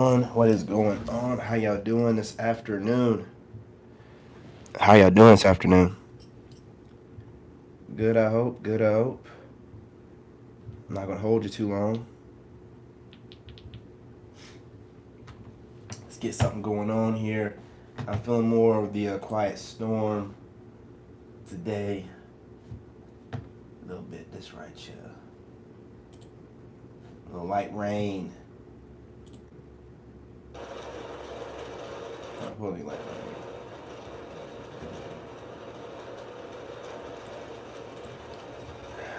What is going on? How y'all doing this afternoon? How y'all doing this afternoon? Good, I hope. Good, I hope. I'm not gonna hold you too long. Let's get something going on here. I'm feeling more of the quiet storm today. A little bit this right here. A little light rain. Really light rain.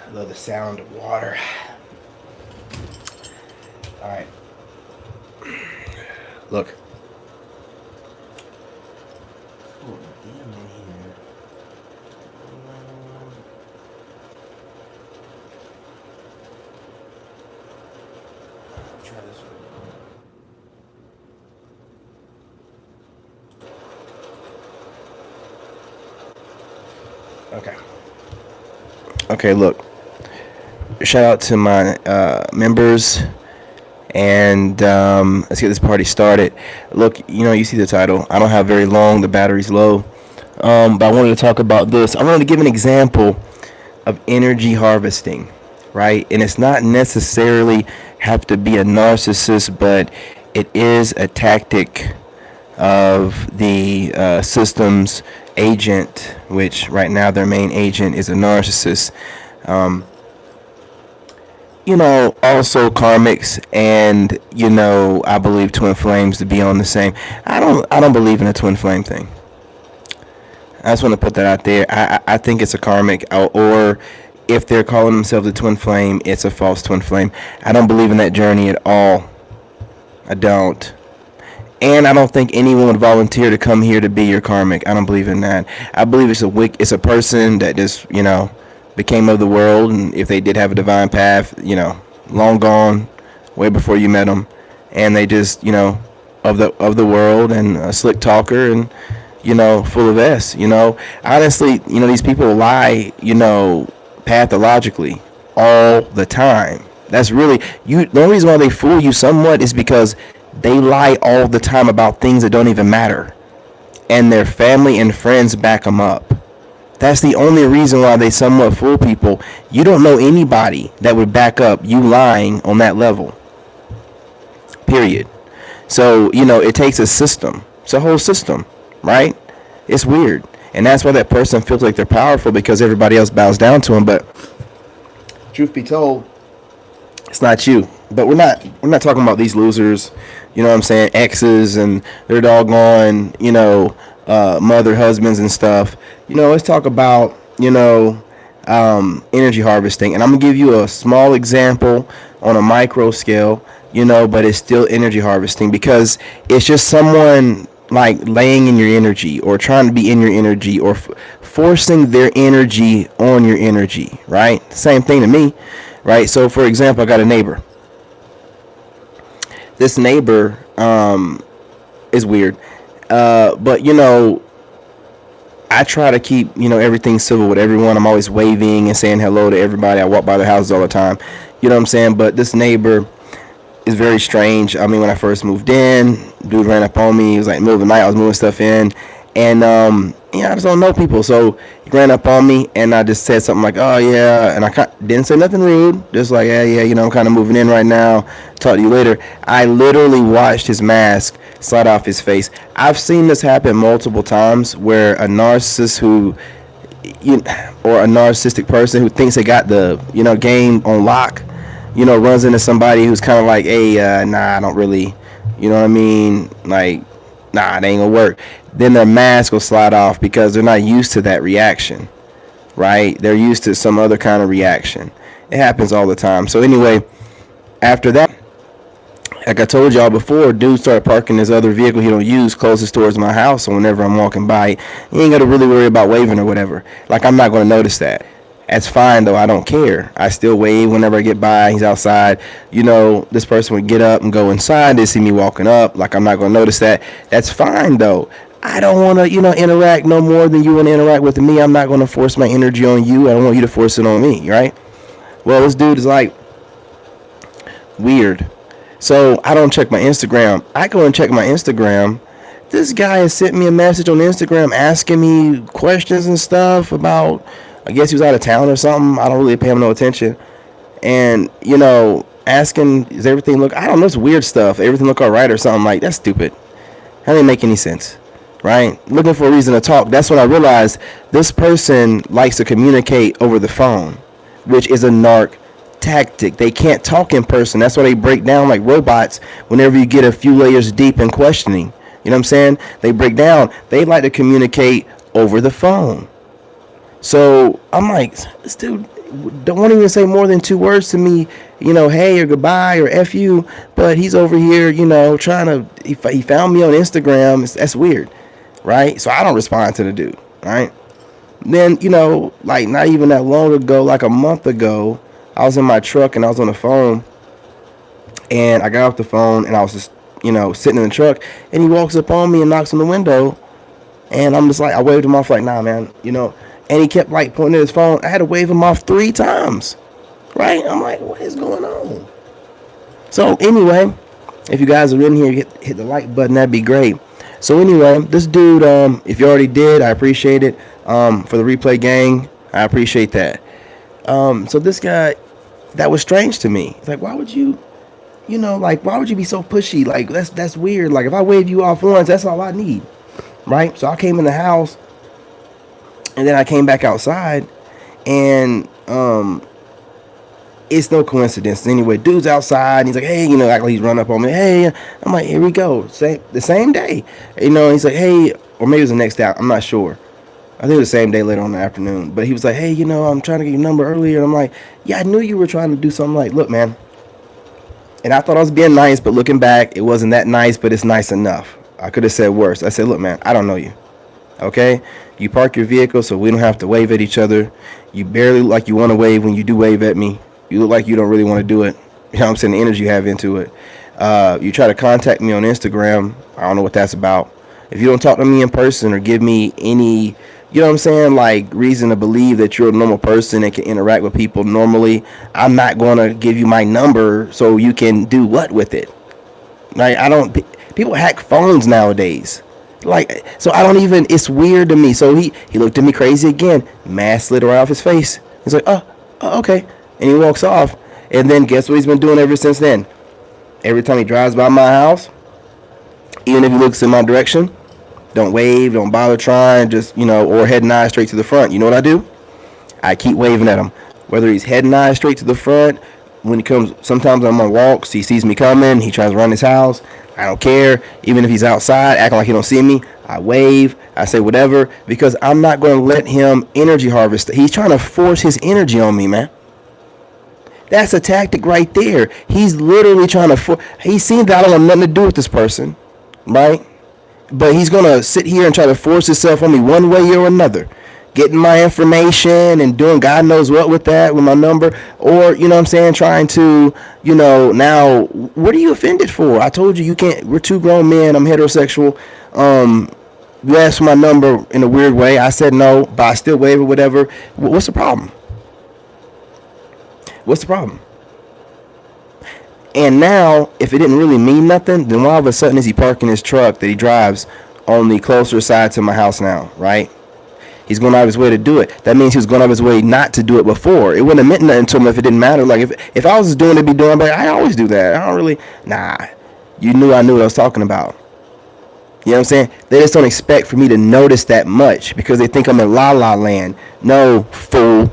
I love the sound of water. All right. Look. Oh, damn in here. Try this one. Okay. Okay, look. Shout out to my members, and let's get this party started. Look, you see the title. I don't have very long. The battery's low. But I wanted to talk about this. I wanted to give an example of energy harvesting, right? And it's not necessarily have to be a narcissist, but it is a tactic of the system's agent, which right now their main agent is a narcissist. Um, also karmics, and I believe twin flames to be on the same. I don't believe in a twin flame thing. I just want to put that out there. I think it's a karmic, or if they're calling themselves a twin flame, it's a false twin flame. I don't believe in that journey at all. I don't. And I don't think anyone would volunteer to come here to be your karmic. I don't believe in that. I believe it's a person that just, became of the world, and if they did have a divine path, long gone, way before you met them, and they just, of the world, and a slick talker, and full of S. Honestly, these people lie, pathologically all the time. That's really you. The only reason why they fool you somewhat is because they lie all the time about things that don't even matter, and their family and friends back them up. That's the only reason why they somewhat fool people. You don't know anybody that would back up you lying on that level. Period. So, it takes a system. It's a whole system, right? It's weird. And that's why that person feels like they're powerful, because everybody else bows down to them. But truth be told, it's not you. But we're not talking about these losers, you know what I'm saying, exes and their doggone, mother, husbands and stuff. Let's talk about, energy harvesting. And I'm going to give you a small example on a micro scale, but it's still energy harvesting, because it's just someone like laying in your energy, or trying to be in your energy, or forcing their energy on your energy, right? Same thing to me, right? So, for example, I got a neighbor. This neighbor is weird, but I try to keep everything civil with everyone. I'm always waving and saying hello to everybody. I walk by their houses all the time. You know what I'm saying? But this neighbor is very strange. I mean, when I first moved in, dude ran up on me. It was like middle of the night. I was moving stuff in, and I just don't know people. So he ran up on me, and I just said something like, "Oh yeah," and I didn't say nothing rude. Just like, "Yeah, yeah, I'm kind of moving in right now. Talk to you later." I literally watched his mask slide off his face. I've seen this happen multiple times, where a narcissist you or a narcissistic person who thinks they got the game on lock, runs into somebody who's kind of like, hey, nah, I don't really, you know what I mean? Like, nah, it ain't gonna work. Then their mask will slide off, because they're not used to that reaction, right? They're used to some other kind of reaction. It happens all the time. So anyway, after that, like I told y'all before, dude started parking his other vehicle he don't use closest towards my house. So whenever I'm walking by, you ain't got to really worry about waving or whatever. Like, I'm not going to notice that. That's fine, though. I don't care. I still wave whenever I get by. He's outside. This person would get up and go inside. They see me walking up. Like, I'm not going to notice that. That's fine, though. I don't want to, interact no more than you want to interact with me. I'm not going to force my energy on you. I don't want you to force it on me, right? Well, this dude is like weird. So I don't check my Instagram. I go and check my Instagram. This guy has sent me a message on Instagram asking me questions and stuff about, I guess he was out of town or something. I don't really pay him no attention. And, asking, is everything look, I don't know, it's weird stuff. Everything look all right or something. Like, that's stupid. That didn't make any sense. Right? Looking for a reason to talk. That's when I realized this person likes to communicate over the phone, which is a narc tactic. They can't talk in person. That's why they break down like robots whenever you get a few layers deep in questioning. You know what I'm saying? They break down. They like to communicate over the phone. So I'm like, this dude don't want to even say more than 2 words to me, hey or goodbye or F you, but he's over here, trying to, he found me on Instagram. That's weird, right? So I don't respond to the dude, right? Then, like not even that long ago, like a month ago, I was in my truck and I was on the phone, and I got off the phone and I was just, sitting in the truck, and he walks up on me and knocks on the window, and I'm just like, I waved him off like, nah, man, and he kept like pointing at his phone. I had to wave him off 3 times, right? I'm like, what is going on? So anyway, if you guys are in here, hit the like button. That'd be great. So anyway, this dude, if you already did, I appreciate it. For the replay gang, I appreciate that. So this guy, that was strange to me. It's like, why would you, why would you be so pushy? Like, that's weird. Like, if I wave you off once, that's all I need, right? So I came in the house, and then I came back outside, and it's no coincidence. Anyway, dude's outside, and he's like, hey, like he's running up on me. Hey, I'm like, here we go. The same day, he's like, hey, or maybe it was the next day. I'm not sure. I think it was the same day later on in the afternoon. But he was like, hey, I'm trying to get your number earlier. And I'm like, yeah, I knew you were trying to do something. Like, look, man. And I thought I was being nice, but looking back, it wasn't that nice, but it's nice enough. I could have said worse. I said, look, man, I don't know you. Okay? You park your vehicle so we don't have to wave at each other. You barely look like you want to wave when you do wave at me. You look like you don't really want to do it. You know what I'm saying? The energy you have into it. You try to contact me on Instagram. I don't know what that's about. If you don't talk to me in person or give me any, like reason to believe that you're a normal person and can interact with people normally, I'm not going to give you my number so you can do what with it. Like, people hack phones nowadays. Like, so I don't even, it's weird to me. So he looked at me crazy again. Mask slid right off his face. He's like, oh, okay. And he walks off. And then guess what he's been doing ever since then? Every time he drives by my house, even if he looks in my direction, don't wave, don't bother trying, just, or head and eye straight to the front. You know what I do? I keep waving at him. Whether he's head and eye straight to the front, when he comes, sometimes I'm on walks, he sees me coming, he tries to run his house. I don't care. Even if he's outside, acting like he don't see me, I wave, I say whatever, because I'm not going to let him energy harvest. He's trying to force his energy on me, man. That's a tactic right there. He's literally trying to he's seen that I don't have nothing to do with this person, right? But he's going to sit here and try to force himself on me one way or another. Getting my information and doing God knows what with that, with my number. Or, trying to, now, what are you offended for? I told you can't, we're 2 grown men, I'm heterosexual. You asked for my number in a weird way. I said no, but I still wave or whatever. What's the problem? What's the problem? And now, if it didn't really mean nothing, then why all of a sudden is he parking his truck that he drives on the closer side to my house now, right? He's going out of his way to do it. That means he was going out of his way not to do it before. It wouldn't have meant nothing to him if it didn't matter. Like, if I was just doing it, be doing it, but I always do that. I don't really, you knew I knew what I was talking about. You know what I'm saying? They just don't expect for me to notice that much because they think I'm in La La Land. No, fool.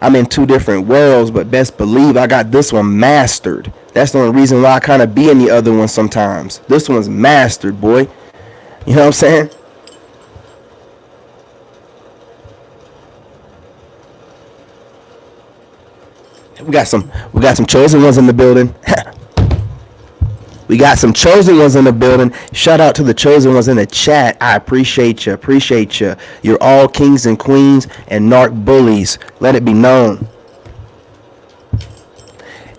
I'm in 2 different worlds, but best believe I got this one mastered. That's the only reason why I kind of be in the other one sometimes. This one's mastered, boy. You know what I'm saying? We got some chosen ones in the building. We got some chosen ones in the building. Shout out to the chosen ones in the chat. I appreciate you. Appreciate you. You're all kings and queens and narc bullies. Let it be known.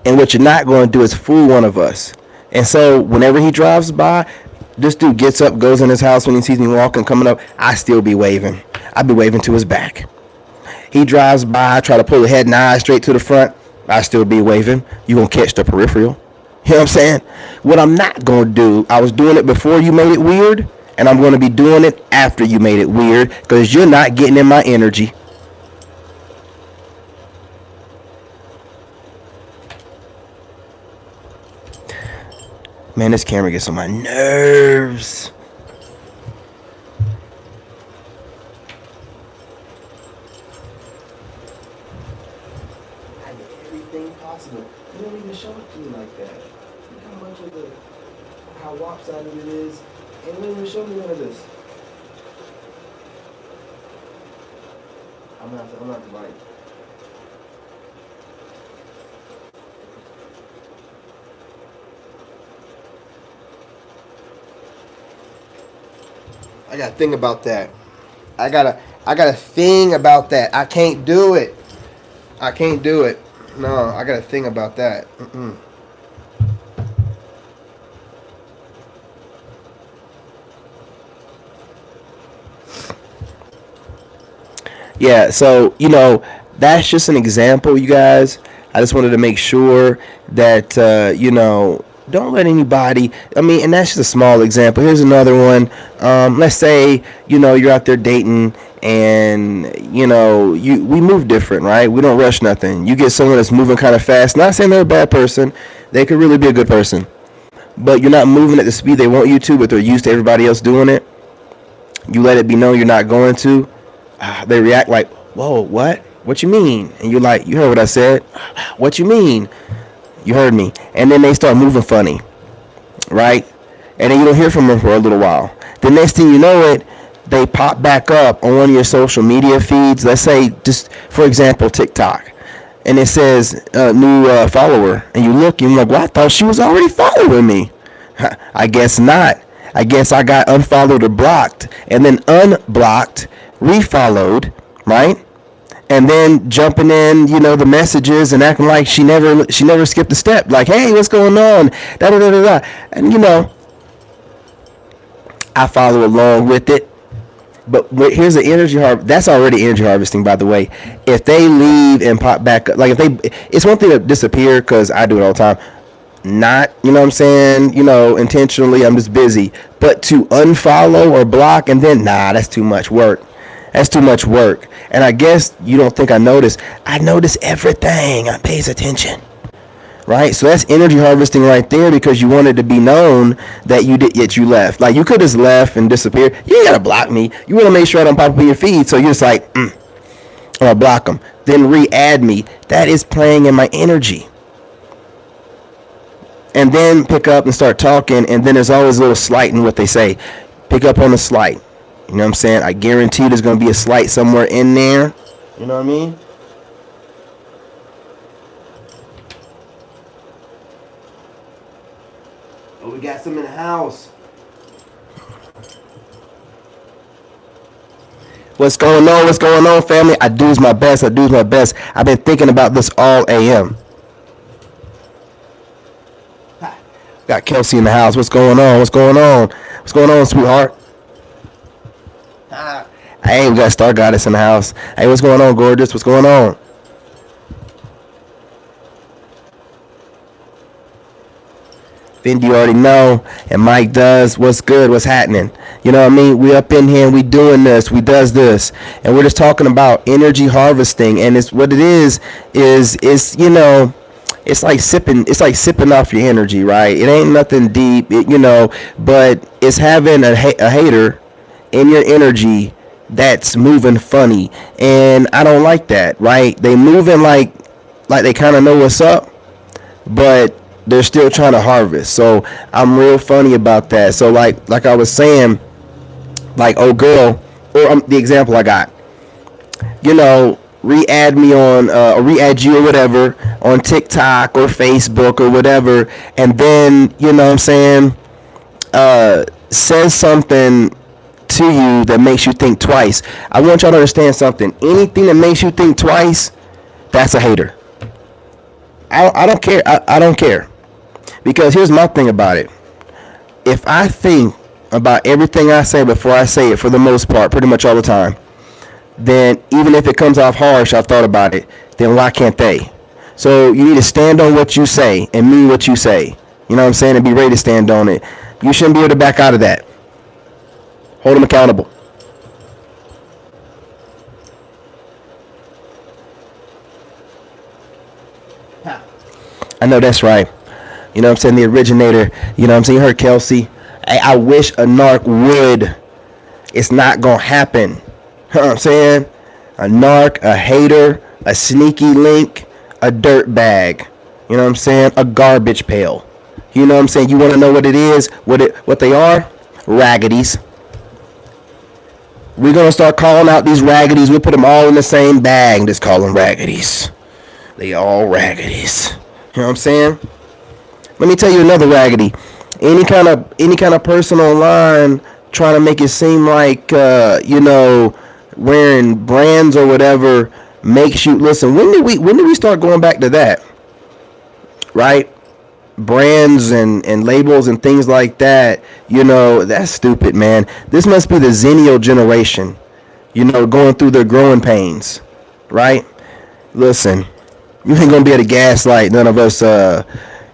And what you're not going to do is fool one of us. And so whenever he drives by, this dude gets up, goes in his house when he sees me walking, coming up. I still be waving. I be waving to his back. He drives by, try to pull the head and eye straight to the front. I still be waving. You going to catch the peripheral. You know what I'm saying? What I'm not going to do, I was doing it before you made it weird, and I'm going to be doing it after you made it weird because you're not getting in my energy. Man, this camera gets on my nerves. I did everything possible. You don't even show it to me like that. Look how much of the how lopsided it is, and you don't even show me none of this. I'm not the right. I got to think about that. I got to think about that. I can't do it. I can't do it. No, I got to think about that. Mm-mm. Yeah, so that's just an example, you guys. I just wanted to make sure that don't let anybody. I mean, and that's just a small example. Here's another one. Let's say you're out there dating, and we move different, right? We don't rush nothing. You get someone that's moving kind of fast. Not saying they're a bad person. They could really be a good person, but you're not moving at the speed they want you to. But they're used to everybody else doing it. You let it be known you're not going to. They react like, whoa, what? What you mean? And you're like, you heard what I said. What you mean? You heard me. And then they start moving funny, right? And then you don't hear from them for a little while. The next thing you know it, they pop back up on one of your social media feeds. Let's say, just for example, TikTok. And it says new follower. And you look and you're like, well, I thought she was already following me. I guess not. I guess I got unfollowed or blocked. And then unblocked, refollowed, right? And then jumping in, the messages and acting like she never skipped a step. Like, hey, what's going on? Da da da da da. And I follow along with it. But here's the energy harvest. That's already energy harvesting, by the way. If they leave and pop back up, like it's one thing to disappear because I do it all the time. Not, what I'm saying, intentionally. I'm just busy. But to unfollow or block and then, that's too much work. That's too much work. And I guess you don't think I notice. I notice everything. I pays attention. Right? So that's energy harvesting right there because you wanted to be known that you did yet you left. Like you could have just left and disappeared. You ain't gotta block me. You want to make sure I don't pop up in your feed. So you're just like, I'm gonna block them. Then re-add me. That is playing in my energy. And then pick up and start talking. And then there's always a little slight in what they say. Pick up on the slight. You know what I'm saying? I guarantee there's going to be a slight somewhere in there. You know what I mean? Oh, we got some in the house. What's going on? What's going on, family? I do my best. I've been thinking about this all AM. Got Kelsey in the house. What's going on? What's going on? What's going on, sweetheart? Hey, we got Star Goddess in the house. Hey, what's going on, gorgeous? What's going on? Fendi, you already know, and Mike does. What's good? What's happening? You know what I mean? We up in here and we doing this. We does this, and we're just talking about energy harvesting. And it's what it is it's like sipping. It's like sipping off your energy, right? It ain't nothing deep, but it's having a hater in your energy that's moving funny, and I don't like that, right? They moving like they kind of know what's up, but they're still trying to harvest. So I'm real funny about that. So like I was saying, like, oh girl, or the example I got, re-add me on or re-add you or whatever on TikTok or Facebook or whatever, and then what I'm saying, says something to you that makes you think twice. I want y'all to understand something. Anything that makes you think twice, that's a hater. I don't care. I don't care. Because here's my thing about it. If I think about everything I say before I say it, for the most part, pretty much all the time, then even if it comes off harsh, I've thought about it, then why can't they? So you need to stand on what you say and mean what you say. You know what I'm saying? And be ready to stand on it. You shouldn't be able to back out of that. Hold them accountable. I know that's right. You know what I'm saying? The originator. You know what I'm saying? You heard Kelsey. I wish a narc would. It's not going to happen. You know what I'm saying? A narc, a hater, a sneaky link, a dirt bag. You know what I'm saying? A garbage pail. You know what I'm saying? You want to know what it is? What they are? Raggities. We're going to start calling out these raggities. We'll put them all in the same bag and just call them raggities. They all raggities. You know what I'm saying? Let me tell you another raggedy. Any kind of person online trying to make it seem like wearing brands or whatever makes you listen. When did we start going back to that? Right? Brands and labels and things like that. That's stupid, man. This must be the Zennial generation. Going through their growing pains. Right? Listen. You ain't gonna be able to gaslight none of us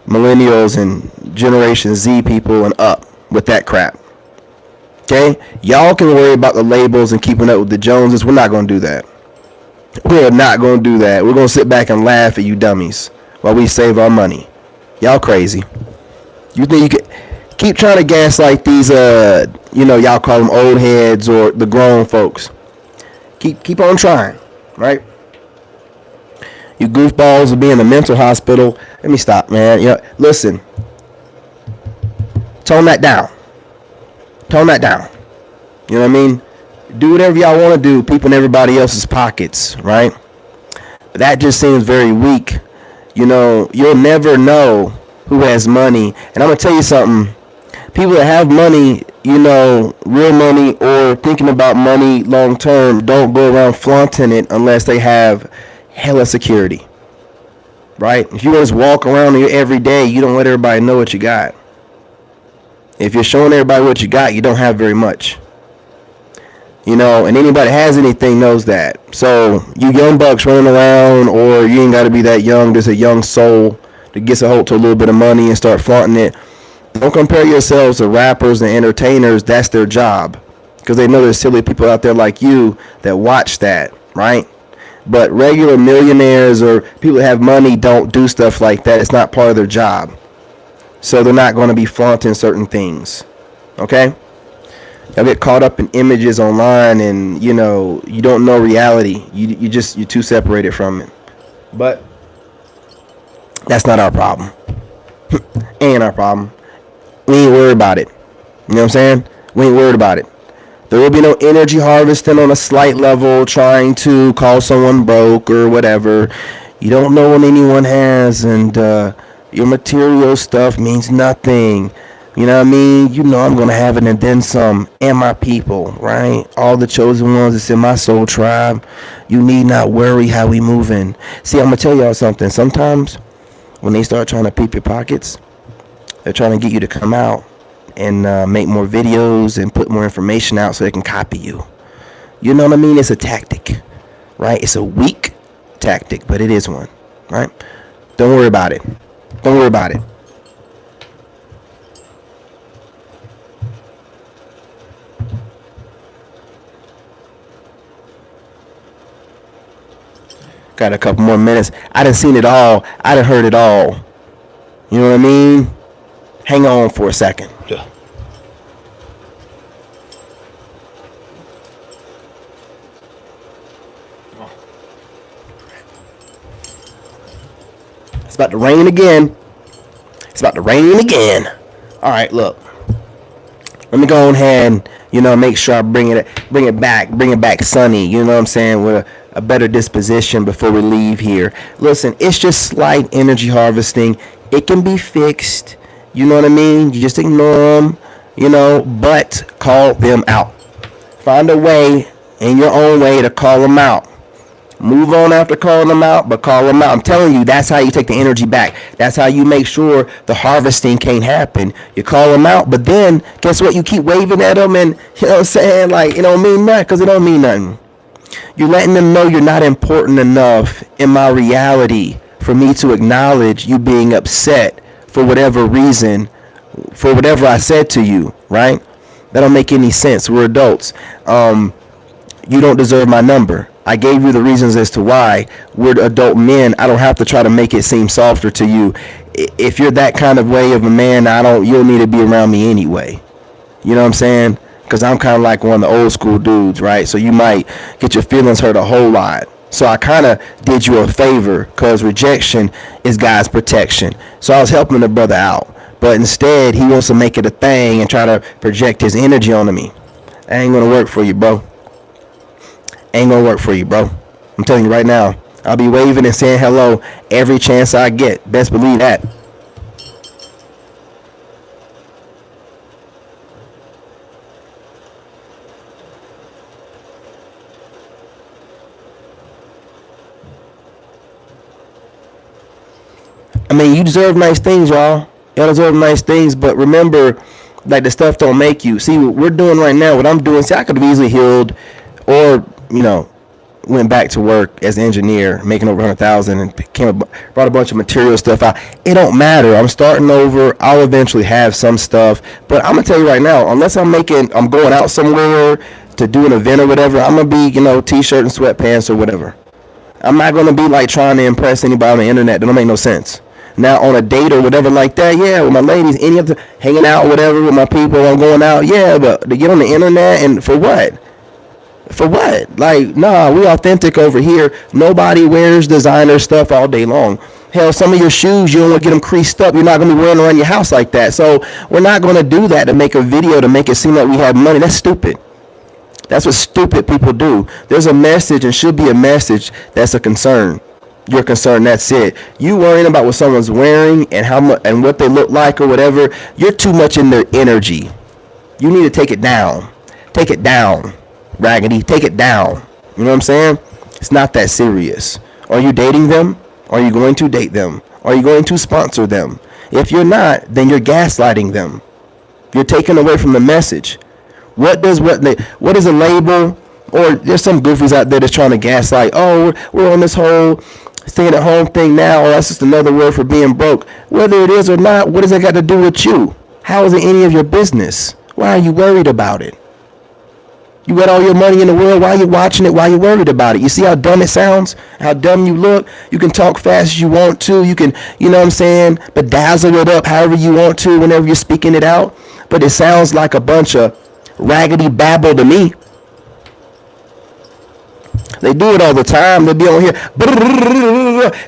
millennials and Generation Z people and up with that crap. Okay? Y'all can worry about the labels and keeping up with the Joneses. We're not gonna do that. We're not gonna do that. We're gonna sit back and laugh at you dummies while we save our money. Y'all crazy. You think you could keep trying to gaslight these y'all call them old heads or the grown folks. Keep on trying, right? You goofballs will be in a mental hospital. Let me stop, man. Listen. Tone that down. Tone that down. You know what I mean? Do whatever y'all want to do. People in everybody else's pockets, right? But that just seems very weak. You'll never know who has money. And I'm going to tell you something. People that have money, real money or thinking about money long term, don't go around flaunting it unless they have hella security, right? If you just walk around here every day, you don't let everybody know what you got. If you're showing everybody what you got, you don't have very much. And anybody has anything knows that. So you young bucks running around, or you ain't got to be that young, just a young soul that gets a hold to a little bit of money and start flaunting it. Don't compare yourselves to rappers and entertainers. That's their job, because they know there's silly people out there like you that watch that, right? But regular millionaires or people that have money don't do stuff like that. It's not part of their job. So they're not going to be flaunting certain things. Okay? Y'all get caught up in images online and, you don't know reality. You're too separated from it. But that's not our problem. Ain't our problem. We ain't worried about it. You know what I'm saying? We ain't worried about it. There will be no energy harvesting on a slight level, trying to call someone broke or whatever. You don't know what anyone has, and your material stuff means nothing. You know what I mean? I'm going to have it and then some, and my people, right? All the chosen ones that's in my soul tribe. You need not worry how we moving. See, I'm going to tell y'all something. Sometimes when they start trying to peep your pockets, they're trying to get you to come out and make more videos and put more information out so they can copy you. You know what I mean? It's a tactic, right? It's a weak tactic, but it is one, right? Don't worry about it. Don't worry about it. Got a couple more minutes. I done seen it all. I done heard it all. You know what I mean? Hang on for a second. It's about to rain again. It's about to rain again. All right, look. Let me go ahead and, make sure I bring it back sunny. You know what I'm saying? With a better disposition before we leave here. Listen, it's just slight energy harvesting. It can be fixed. You know what I mean? You just ignore them, but call them out. Find a way, in your own way, to call them out. Move on after calling them out, but call them out. I'm telling you, that's how you take the energy back. That's how you make sure the harvesting can't happen. You call them out, but then, guess what? You keep waving at them and, you know what I'm saying? Like, it don't mean nothing, because it don't mean nothing. You're letting them know you're not important enough in my reality for me to acknowledge you being upset for whatever reason, for whatever I said to you, right? That don't make any sense. We're adults. You don't deserve my number. I gave you the reasons as to why. We're adult men. I don't have to try to make it seem softer to you. If you're that kind of way of a man, you'll need to be around me anyway. You know what I'm saying? Because I'm kind of like one of the old school dudes, right? So you might get your feelings hurt a whole lot. So I kind of did you a favor because rejection is God's protection. So I was helping the brother out. But instead, he wants to make it a thing and try to project his energy onto me. That ain't going to work for you, bro. Ain't going to work for you, bro. I'm telling you right now. I'll be waving and saying hello every chance I get. Best believe that. I mean, you deserve nice things, y'all. Y'all deserve nice things, but remember, like, the stuff don't make you. See, what we're doing right now, what I'm doing, see, I could have easily healed or, went back to work as an engineer, making over 100,000 and brought a bunch of material stuff out. It don't matter. I'm starting over. I'll eventually have some stuff, but I'm gonna tell you right now, unless I'm going out somewhere to do an event or whatever, I'm gonna be, t-shirt and sweatpants or whatever. I'm not gonna be like trying to impress anybody on the internet. That don't make no sense. Now on a date or whatever like that, yeah, with my ladies, any of the hanging out, whatever, with my people, I'm going out, yeah, but to get on the internet and for what? For what? Like, nah, we authentic over here. Nobody wears designer stuff all day long. Hell, some of your shoes, you don't want to get them creased up. You're not going to be wearing around your house like that. So we're not going to do that to make a video to make it seem like we have money. That's stupid. That's what stupid people do. There's a message and should be a message that's a concern. Your concern, that's it. You worrying about what someone's wearing and how much and what they look like or whatever. You're too much in their energy. You need to take it down. Take it down. Raggedy, take it down. You know what I'm saying? It's not that serious. Are you dating them? Are you going to date them? Are you going to sponsor them? If you're not, then you're gaslighting them. You're taking away from the message. What is a label? Or there's some goofies out there that's trying to gaslight. Oh, we're on this whole staying at home thing now, or that's just another word for being broke. Whether it is or not, what does that got to do with you? How is it any of your business? Why are you worried about it? You got all your money in the world. Why are you watching it? Why are you worried about it? You see how dumb it sounds? How dumb you look? You can talk fast as you want to. You can, you know what I'm saying, bedazzle it up however you want to whenever you're speaking it out. But it sounds like a bunch of raggedy babble to me. They do it all the time. They be on here.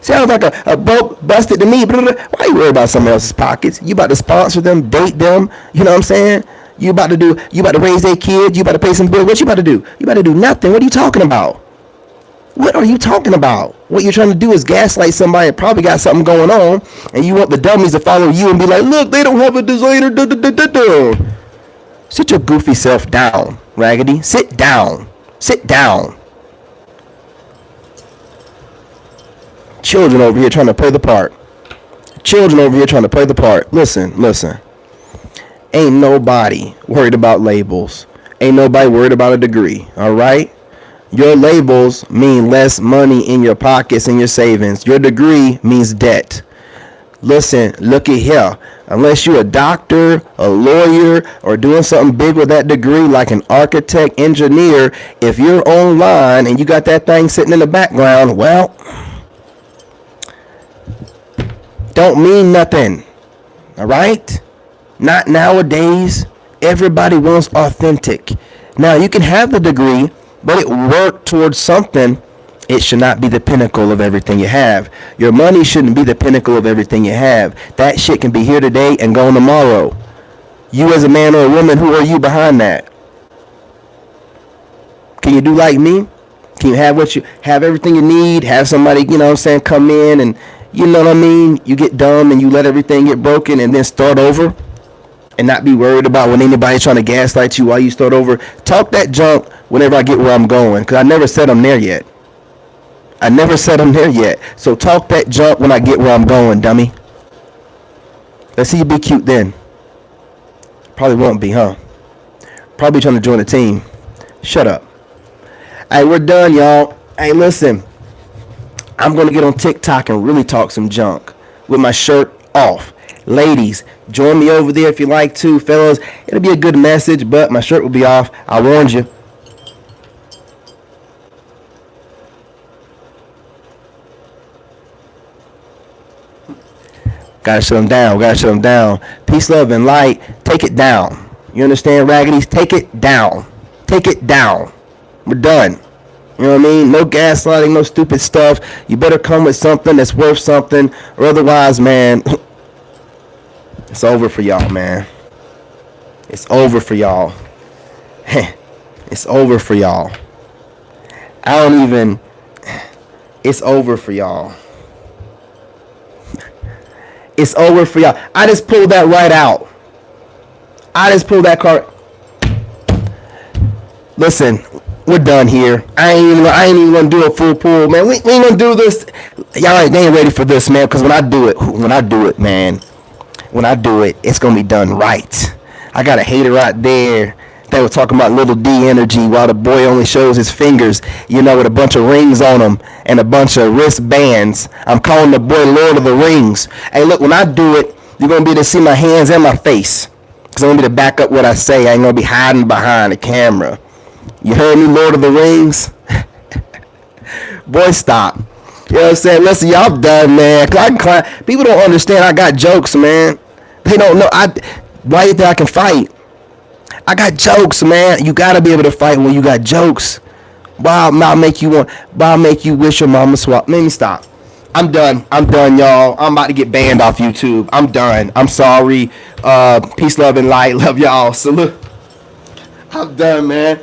Sounds like a broke, busted to me. Why you worry about somebody else's pockets? You about to sponsor them, date them. You know what I'm saying? You about to raise their kids. You about to pay some bills. What you about to do? You about to do nothing. What are you talking about? What are you talking about? What you're trying to do is gaslight somebody that probably got something going on, and you want the dummies to follow you and be like, look, they don't have a designer. Sit your goofy self down, Raggedy. Sit down. Sit down. Children over here trying to play the part. Children over here trying to play the part. Listen. Ain't nobody worried about labels. Ain't nobody worried about a degree. All right? Your labels mean less money in your pockets and your savings. Your degree means debt. Listen, look at here. Unless you're a doctor, a lawyer, or doing something big with that degree like an architect, engineer, if you're online and you got that thing sitting in the background, well, don't mean nothing. All right? Not nowadays. Everybody wants authentic. Now, you can have the degree, but it worked towards something. It should not be the pinnacle of everything you have. Your money shouldn't be the pinnacle of everything you have. That shit can be here today and gone tomorrow. You as a man or a woman, who are you behind that? Can you do like me? Can you have everything you need? Have somebody, you know what I'm saying, come in and, you know what I mean? You get dumb and you let everything get broken and then start over? And not be worried about when anybody's trying to gaslight you while you start over. Talk that junk whenever I get where I'm going, because I never said I'm there yet. So talk that junk when I get where I'm going, dummy. Let's see you be cute then. Probably won't be, huh? Probably trying to join the team. Shut up. All right, we're done, y'all. Hey, listen. I'm going to get on TikTok and really talk some junk with my shirt off. Ladies, join me over there if you like to. Fellas, it'll be a good message, but my shirt will be off. I warned you. Gotta shut them down. Gotta shut them down. Peace, love, and light. Take it down. You understand, Raggities? Take it down. Take it down. We're done. You know what I mean? No gaslighting, no stupid stuff. You better come with something that's worth something, or otherwise, man, it's over for y'all, man. It's over for y'all. It's over for y'all. I don't even. It's over for y'all. It's over for y'all. I just pulled that right out. I just pulled that card. Listen, we're done here. I ain't even gonna do a full pull, man. We ain't gonna do this. Y'all they ain't ready for this, man. Cause when I do it, man, when I do it, it's gonna be done right. I got a hater right there that was talking about little D energy while the boy only shows his fingers, you know, with a bunch of rings on them and a bunch of wristbands. I'm calling the boy Lord of the Rings. Hey, look, when I do it, you're going to be able to see my hands and my face. Because I'm going to be able to back up what I say. I ain't going to be hiding behind the camera. You heard me, Lord of the Rings? Boy, stop. You know what I'm saying? Listen, y'all done, man. People don't understand I got jokes, man. They don't know. Why do you think I can fight? I got jokes, man. You gotta be able to fight when you got jokes. Why I'll make you wish your mama swap. Let me stop. I'm done, y'all. I'm about to get banned off YouTube. I'm done. I'm sorry. Peace, love, and light. Love y'all. Salute. I'm done, man.